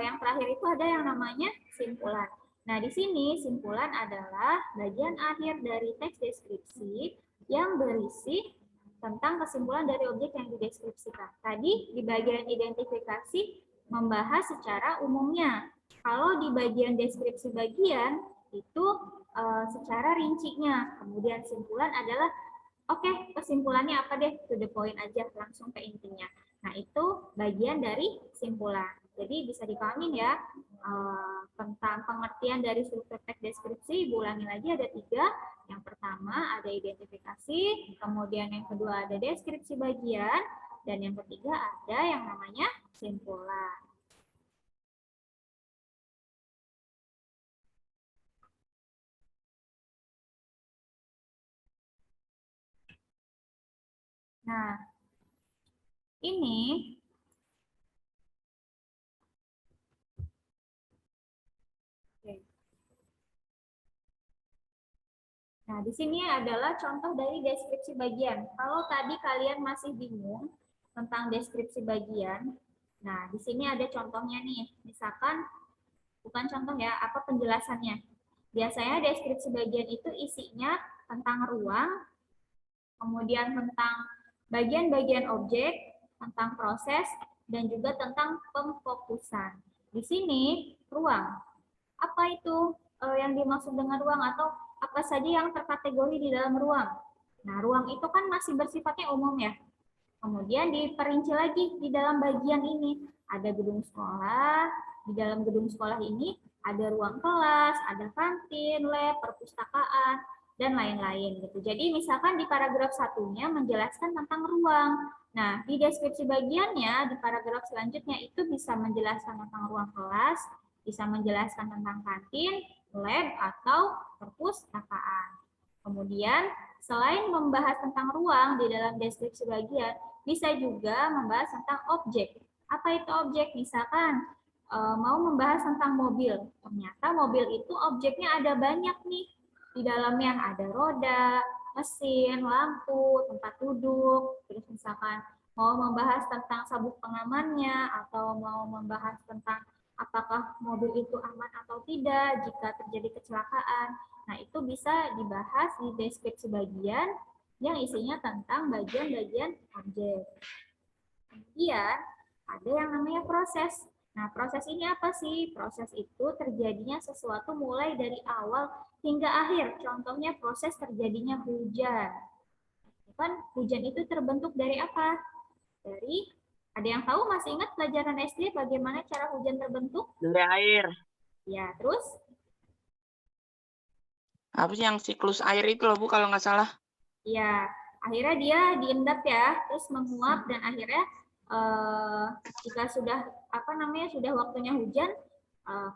yang terakhir itu ada yang namanya simpulan. Nah, di sini simpulan adalah bagian akhir dari teks deskripsi yang berisi tentang kesimpulan dari objek yang dideskripsikan. Tadi di bagian identifikasi membahas secara umumnya. Kalau di bagian deskripsi bagian itu secara rincinya. Kemudian simpulan adalah oke, kesimpulannya apa deh? To the point aja, langsung ke intinya. Nah, itu bagian dari simpulan. Jadi bisa dipahamin ya, tentang pengertian dari struktur teks deskripsi, Ibu ulangi lagi ada 3. Yang pertama ada identifikasi, kemudian yang kedua ada deskripsi bagian, dan yang ketiga ada yang namanya simpulan. Nah, ini Nah, di sini adalah contoh dari deskripsi bagian. Kalau tadi kalian masih bingung tentang deskripsi bagian, nah di sini ada contohnya nih. Misalkan, bukan contoh ya, apa penjelasannya. Biasanya deskripsi bagian itu isinya tentang ruang, kemudian tentang bagian-bagian objek, tentang proses, dan juga tentang pemfokusan. Di sini, ruang. Apa itu yang dimaksud dengan ruang atau apa saja yang terkategori di dalam ruang? Nah, ruang itu kan masih bersifatnya umum ya. Kemudian diperinci lagi di dalam bagian ini. Ada gedung sekolah, di dalam gedung sekolah ini ada ruang kelas, ada kantin, lab, perpustakaan, dan lain-lain gitu. Jadi misalkan di paragraf satunya menjelaskan tentang ruang. Nah, di deskripsi bagiannya di paragraf selanjutnya itu bisa menjelaskan tentang ruang kelas, bisa menjelaskan tentang kantin, lab, atau perpustakaan. Kemudian, selain membahas tentang ruang di dalam deskripsi bagian, bisa juga membahas tentang objek. Apa itu objek? Misalkan mau membahas tentang mobil. Ternyata mobil itu objeknya ada banyak nih. Di dalamnya ada roda, mesin, lampu, tempat duduk. Terus misalkan mau membahas tentang sabuk pengamannya atau mau membahas tentang apakah mobil itu aman atau tidak jika terjadi kecelakaan. Nah, itu bisa dibahas di deskripsi bagian yang isinya tentang bagian-bagian objek. Kemudian ada yang namanya proses. Nah, proses ini apa sih? Proses itu terjadinya sesuatu mulai dari awal hingga akhir. Contohnya proses terjadinya hujan. Kan hujan itu terbentuk dari apa? Dari, ada yang tahu, masih ingat pelajaran SD bagaimana cara hujan terbentuk? Dari air. Ya, terus? Apa sih yang siklus air itu loh Bu kalau nggak salah? Ya, akhirnya dia diendap ya, terus menguap dan akhirnya jika sudah sudah waktunya hujan,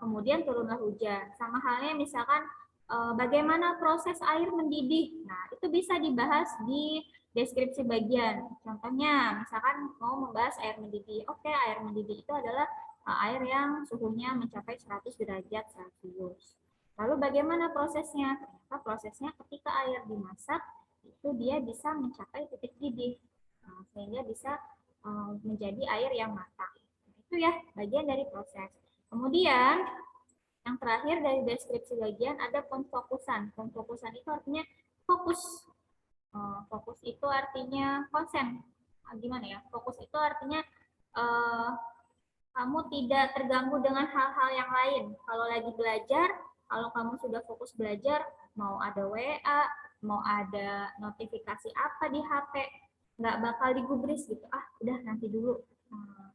kemudian turunlah hujan. Sama halnya misalkan bagaimana proses air mendidih. Nah, itu bisa dibahas di deskripsi bagian. Contohnya, misalkan mau membahas air mendidih. Oke, air mendidih itu adalah air yang suhunya mencapai 100 derajat Celcius. Lalu bagaimana prosesnya? Ternyata prosesnya ketika air dimasak, itu dia bisa mencapai titik didih. Sehingga bisa menjadi air yang matang. Itu ya bagian dari proses. Kemudian yang terakhir dari deskripsi bagian ada pemfokusan. Pemfokusan itu artinya fokus. Fokus itu artinya konsen. Gimana ya? Fokus itu artinya kamu tidak terganggu dengan hal-hal yang lain. Kalau lagi belajar, kalau kamu sudah fokus belajar, mau ada WA, mau ada notifikasi apa di HP, nggak bakal digubris gitu. Ah, udah nanti dulu.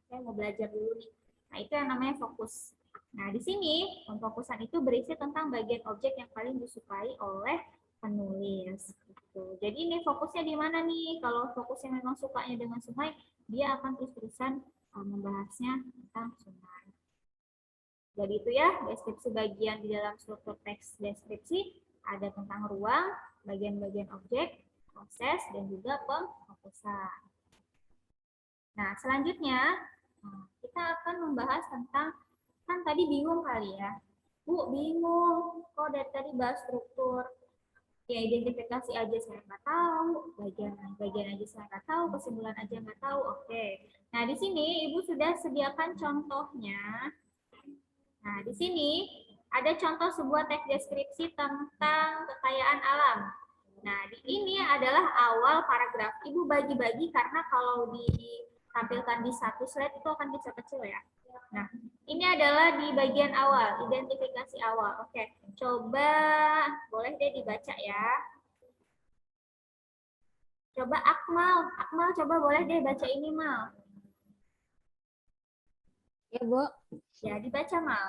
Saya mau belajar dulu nih. Nah, itu yang namanya fokus. Nah, di sini pemfokusan itu berisi tentang bagian objek yang paling disukai oleh penulis. Gitu. Jadi ini fokusnya di mana nih? Kalau fokusnya memang sukanya dengan sungai, dia akan terus-terusan membahasnya tentang sungai. Jadi itu ya, deskripsi bagian di dalam struktur teks deskripsi ada tentang ruang, bagian-bagian objek, proses, dan juga pemfokusan. Nah, selanjutnya kita akan membahas tentang, kan tadi bingung kali ya, Bu, bingung, kok dari tadi bahas struktur, ya identifikasi aja saya nggak tahu, bagian aja saya nggak tahu, kesimpulan aja nggak tahu, oke. Nah, Nah, di sini Ibu sudah sediakan contohnya. Nah, di sini ada contoh sebuah teks deskripsi tentang kekayaan alam. Nah, di ini adalah awal paragraf. Ibu bagi-bagi karena kalau ditampilkan di satu slide itu akan kecil-kecil ya. Nah, ini adalah di bagian awal, identifikasi awal. Oke, coba boleh deh dibaca ya. Coba Akmal coba boleh deh baca ini Mal. Ya, Bu. Ya, dibaca Mal.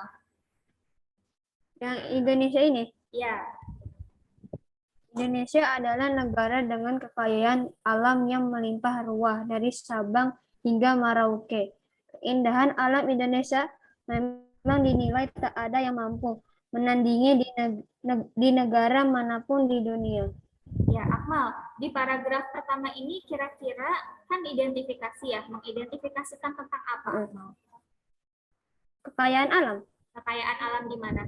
Yang Indonesia ini. Ya, Indonesia adalah negara dengan kekayaan alam yang melimpah ruah dari Sabang hingga Merauke. Keindahan alam Indonesia memang dinilai tak ada yang mampu menandingi di negara manapun di dunia. ya Akmal. Di paragraf pertama ini kira-kira kan identifikasi ya, mengidentifikasikan tentang apa Akmal? Kekayaan alam Kekayaan alam di mana?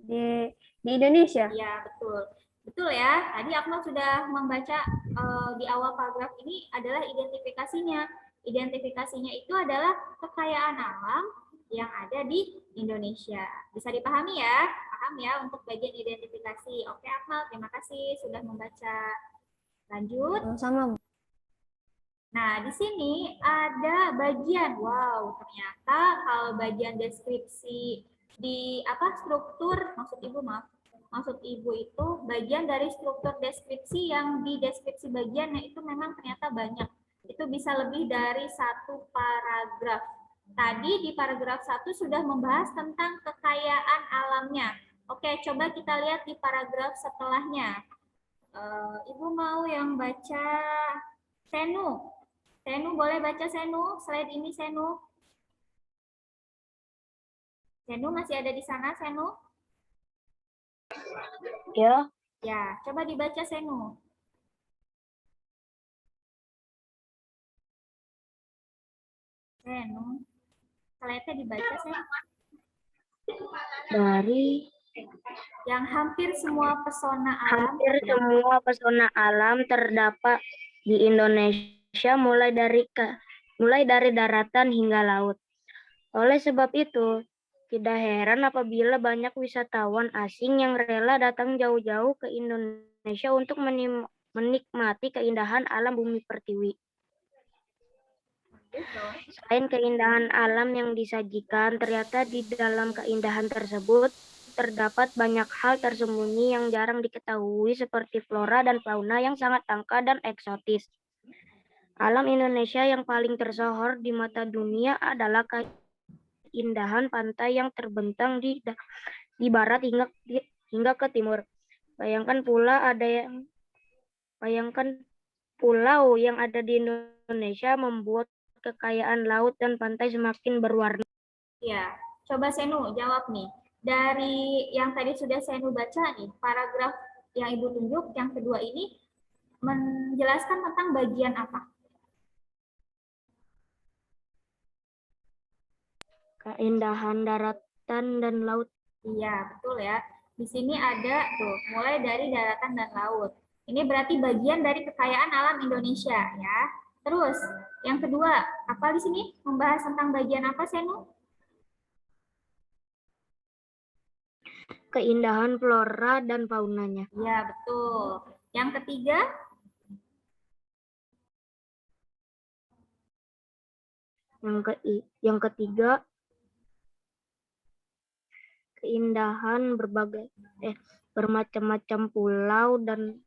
di Indonesia. Iya, betul. Betul ya. Tadi Akmal sudah membaca di awal paragraf ini adalah identifikasinya. Identifikasinya itu adalah kekayaan alam yang ada di Indonesia. Bisa dipahami ya? Paham ya untuk bagian identifikasi. Oke, Akmal, terima kasih sudah membaca. Lanjut. Sama. Nah, di sini ada bagian, wow, ternyata kalau bagian deskripsi di apa struktur, maksud Ibu maaf, maksud Ibu itu bagian dari struktur deskripsi yang di deskripsi bagiannya itu memang ternyata banyak. Itu bisa lebih dari satu paragraf. Tadi di paragraf 1 sudah membahas tentang kekayaan alamnya. Oke, coba kita lihat di paragraf setelahnya. Ibu mau yang baca Senu. Senu boleh baca Senu, slide ini Senu. Senu masih ada di sana Senu? Ya. Ya, coba dibaca Senu. Senu. Slide-nya dibaca Senu. Dari Yang hampir semua pesona alam. hampir semua pesona alam terdapat di Indonesia mulai dari daratan hingga laut. Oleh sebab itu, tidak heran apabila banyak wisatawan asing yang rela datang jauh-jauh ke Indonesia untuk menikmati keindahan alam bumi pertiwi. Selain keindahan alam yang disajikan, ternyata di dalam keindahan tersebut terdapat banyak hal tersembunyi yang jarang diketahui seperti flora dan fauna yang sangat langka dan eksotis. Alam Indonesia yang paling tersohor di mata dunia adalah keindahan pantai yang terbentang di barat hingga ke timur. Bayangkan pulau yang ada di Indonesia membuat kekayaan laut dan pantai semakin berwarna. Ya, coba Senu jawab nih. Dari yang tadi sudah Senu baca nih, paragraf yang Ibu tunjuk, yang kedua ini menjelaskan tentang bagian apa? Keindahan daratan dan laut. Iya, betul ya. Di sini ada tuh, mulai dari daratan dan laut. Ini berarti bagian dari kekayaan alam Indonesia ya. Terus, yang kedua, apa di sini? Membahas tentang bagian apa, Senu? Keindahan flora dan faunanya. Iya, betul. Yang ketiga? Yang ketiga, keindahan bermacam-macam pulau dan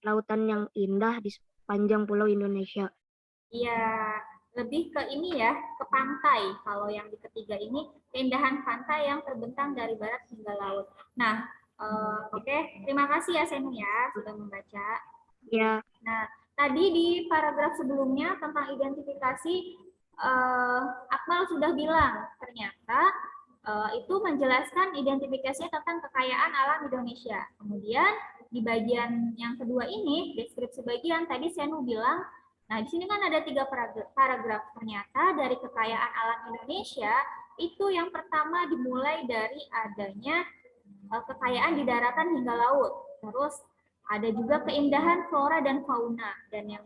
lautan yang indah di sepanjang pulau Indonesia. Iya, lebih ke ini ya, ke pantai. Kalau yang di ketiga ini, keindahan pantai yang terbentang dari barat hingga laut. Nah, oke. Terima kasih ya Senu ya, sudah membaca. Ya. Nah, tadi di paragraf sebelumnya tentang identifikasi, Akmal sudah bilang, ternyata itu menjelaskan identifikasinya tentang kekayaan alam Indonesia. Kemudian di bagian yang kedua ini, deskripsi bagian, tadi Senu bilang, nah di sini kan ada 3 paragraf. Ternyata dari kekayaan alam Indonesia, itu yang pertama dimulai dari adanya kekayaan di daratan hingga laut. Terus ada juga keindahan flora dan fauna. Dan yang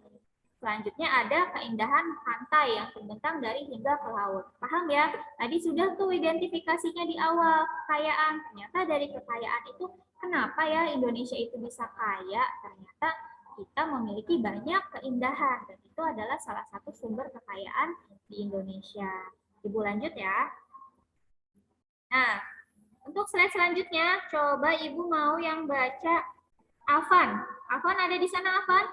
Selanjutnya ada keindahan pantai yang terbentang dari hingga ke laut. Paham ya? Tadi sudah tuh identifikasinya di awal, kekayaan. Ternyata dari kekayaan itu, kenapa ya Indonesia itu bisa kaya? Ternyata kita memiliki banyak keindahan. Dan itu adalah salah satu sumber kekayaan di Indonesia. Ibu lanjut ya. Nah, untuk slide selanjutnya, coba Ibu mau yang baca Afan. Afan ada di sana, Afan?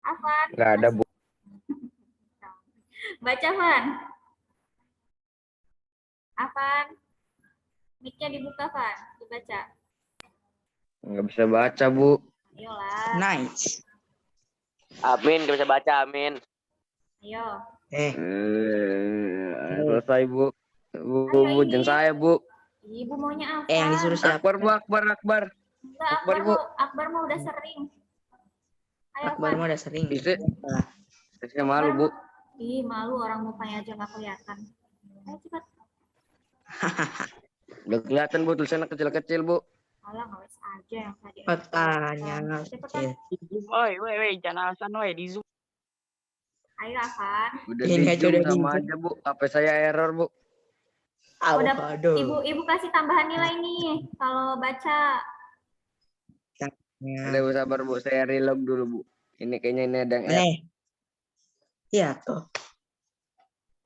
Afan? Nggak ada, Bu. Baca, Van. Afan. Mic-nya dibuka, Van. Dibaca. Nggak bisa baca, Bu. Ayolah. Nice. Amin, gak bisa baca, amin. Ayo. Selesai, Bu. Bu, Ayo, Bu, ini. jangan saya, Bu. Ibu maunya Afan. Yang disuruh siapa? Akbar, Bu, Akbar. Enggak, Akbar, Bu. Akbar mau udah sering. Ayo, Akbar Van. mah udah sering. Bisa. Saya malu, Bu. Ih, malu orang mukanya aja nggak kelihatan. Ayo cepat. Udah kelihatan, Bu, tulisannya kecil-kecil, Bu. Alah, ngawes aja yang tadi. Pertanyaan Cepetan. kecil. Woi, jangan alasan, woi, di Zoom. Ayo, Afan. Udah Ini di aja Zoom udah di sama Zoom. aja, Bu. HP saya error, Bu. Aduh. Ibu kasih tambahan nilai nih kalau baca. Udah, Bu, sabar, Bu. Saya reload dulu, Bu. Ini kayaknya ini ada yang error. Iya tuh.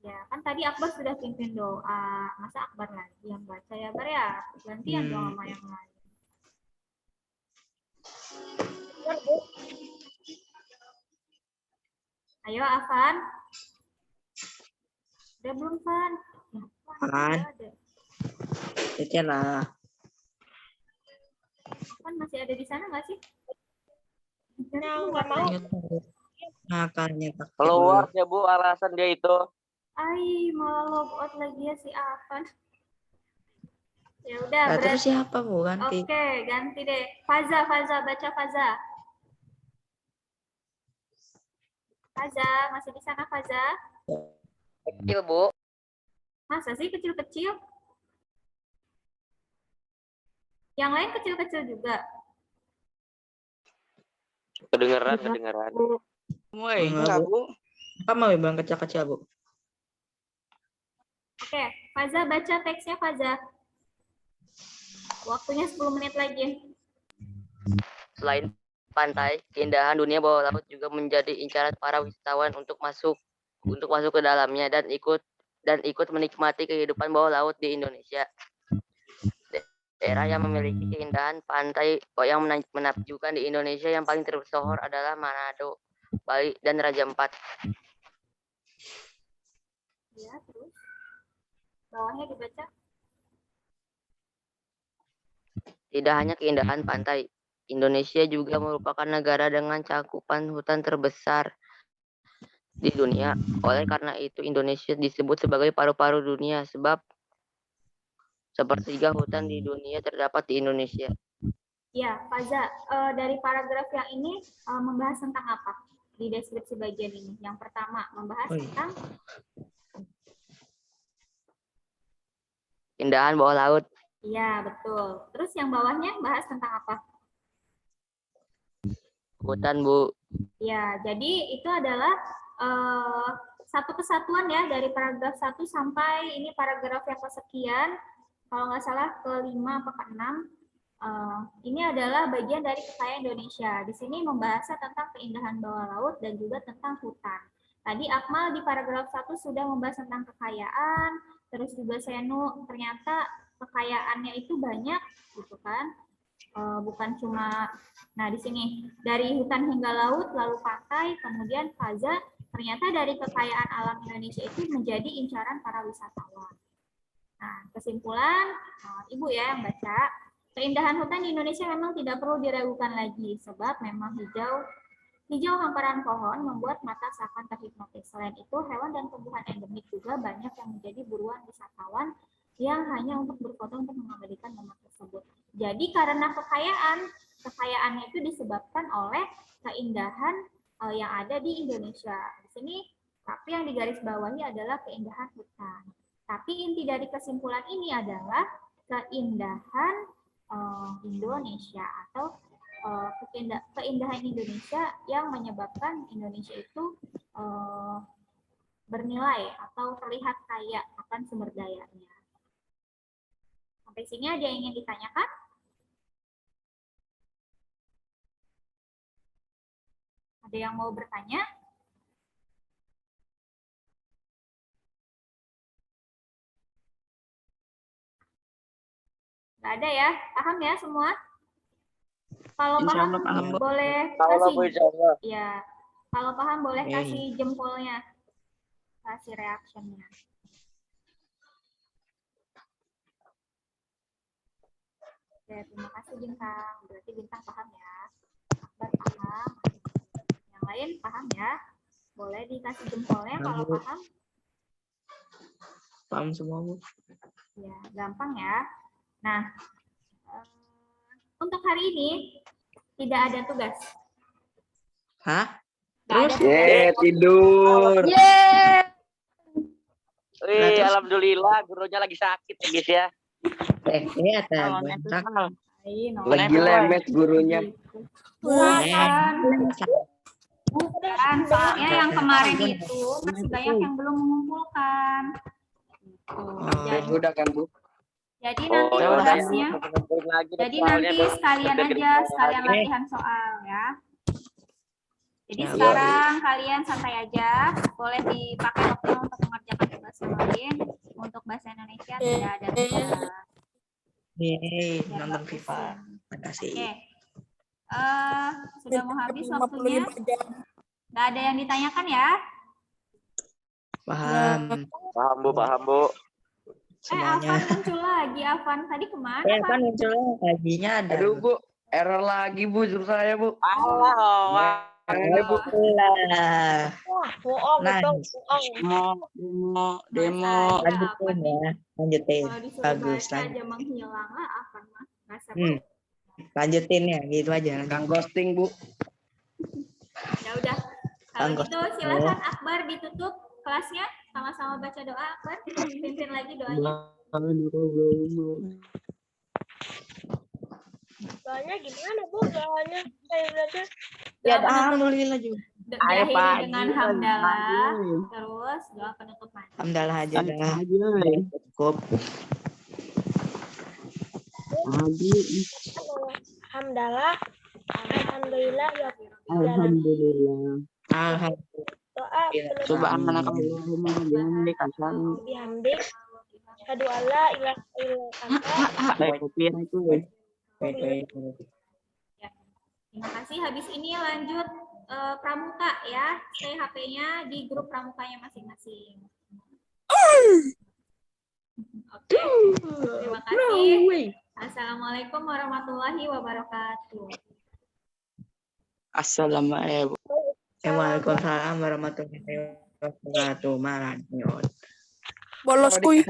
Ya, kan tadi Akbar sudah pimpin doa. Masa Akbar lagi yang baca ya, Bar ya? Gantian dong sama yang lain. Ayo, Afan. Udah belum, Van? Ya, Afan. ada. Kecil lah. Afan masih ada di sana nggak sih? Nggak mau. Makanya Keluar ya, Bu, alasan dia itu. Ai, malah log out lagi ya si Afan. Ya udah, Terus berarti. siapa Bu ganti? Oke, ganti deh. Faza, baca Faza. Faza, masih di sana Faza? Kecil, Bu. Masa sih kecil-kecil? Yang lain kecil-kecil juga. Kedengeran. Woi, enggak Bu. Kamu bilang kecil-kecil Bu. Oke, Faza baca teksnya Faza. Waktunya 10 menit lagi. Selain pantai, keindahan dunia bawah laut juga menjadi incaran para wisatawan untuk masuk ke dalamnya dan ikut menikmati kehidupan bawah laut di Indonesia. Daerah yang memiliki keindahan pantai yang menakjubkan di Indonesia yang paling tersohor adalah Manado, Bali, dan Raja Ampat. Ya, terus. Bawahnya dibaca. Tidak hanya keindahan pantai, Indonesia juga merupakan negara dengan cakupan hutan terbesar di dunia. Oleh karena itu, Indonesia disebut sebagai paru-paru dunia sebab sepertiga hutan di dunia terdapat di Indonesia. Ya, Faza, dari paragraf yang ini membahas tentang apa? Di deskripsi bagian ini. Yang pertama, membahas tentang Keindahan bawah laut. iya, betul. Terus yang bawahnya bahas tentang apa? Hutan, Bu. Ya, jadi itu adalah satu kesatuan ya dari paragraf 1 sampai ini paragraf yang kesekian. Kalau nggak salah ke-5 atau ke-6. Ini adalah bagian dari kekayaan Indonesia. Di sini membahasnya tentang keindahan bawah laut dan juga tentang hutan. Tadi Akmal di paragraf 1 sudah membahas tentang kekayaan, terus juga Senu ternyata kekayaannya itu banyak gitu kan. Bukan cuma, nah di sini dari hutan hingga laut, lalu pantai, kemudian Faza, ternyata dari kekayaan alam Indonesia itu menjadi incaran para wisatawan. Nah, kesimpulan, Ibu ya yang baca, keindahan hutan di Indonesia memang tidak perlu diragukan lagi, sebab memang hijau hamparan pohon membuat mata seakan terhipnotis. Selain itu, hewan dan tumbuhan endemik juga banyak yang menjadi buruan wisatawan yang hanya untuk berfoto untuk mengabadikan momen tersebut. Jadi karena kekayaannya itu disebabkan oleh keindahan yang ada di Indonesia. Di sini, tapi yang digarisbawahi adalah keindahan hutan. Tapi inti dari kesimpulan ini adalah keindahan Indonesia atau keindahan Indonesia yang menyebabkan Indonesia itu bernilai atau terlihat kaya akan sumber dayanya. Sampai sini ada yang ingin ditanyakan? Ada yang mau bertanya? Nggak ada ya? Paham ya semua? Kalau paham boleh kasih ya. Kalau paham boleh kasih jempolnya. Kasih reactionnya. Oke, terima kasih Bintang. Berarti Bintang paham ya. Akbar paham. Yang lain paham ya. Boleh dikasih jempolnya kalau paham. Paham semua, Bu. Ya, gampang ya. Nah, untuk hari ini tidak ada tugas. Hah? Nggak ada Terus? tugas. Tidur. Wih, alhamdulillah gurunya lagi sakit ya guys ya. Lagi lemes gurunya. Bukan, soalnya yang kemarin itu masih banyak yang belum mengumpulkan. Udah kan, Bu? Jadi nanti ya udah. tugasnya, Lagi jadi soalnya nanti sekalian aja, sekalian latihan soal ya. Jadi sekarang kalian santai aja, boleh dipakai waktu untuk mengerjakan tugas yang lain. Untuk bahasa Indonesia tidak ada tugas. Yeay, Biar nonton nggak FIFA. pusing. Makasih. Oke. Sudah mau habis waktunya. Nggak ada yang ditanyakan ya? Paham. Paham Bu, paham Bu. Semuanya. Afan muncul lagi. Afan tadi kemana? Kan muncul gajinya ada. Aduh, Bu. Error lagi, Bu. Suruh saya, Bu. Allah. Bu. Lah. Nah, Demo. lanjutin ya. Lanjutin. Kalau disuruh Bagus. baca aja menghilang lah Afan mah. Nggak sabar. Lanjutin ya, gitu aja. Kang ghosting, Bu. Ya udah. Kalau gitu silakan Akbar ditutup kelasnya. Sama-sama baca doa Akbar. Pimpin lagi doanya. Doanya gimana, Bu? Doanya saya belajar. Ya, alhamdulillah juga. Diakhiri dengan hamdalah. Terus doa penutup mandi. Alhamdulillah aja dah. Cukup. Hamdalah. Alhamdulillah. Alhamdulillah. Doa penutup Subhanallah. bihamdik. Asyhadu alla ilaha illa anta. Terima kasih. Habis ini lanjut pramuka ya. Stay HP-nya di grup pramukanya masing-masing. Oke. Terima kasih. Assalamualaikum warahmatullahi wabarakatuh. Assalamualaikum. Waalaikumsalam warahmatullahi wabarakatuh. Bolos kuy.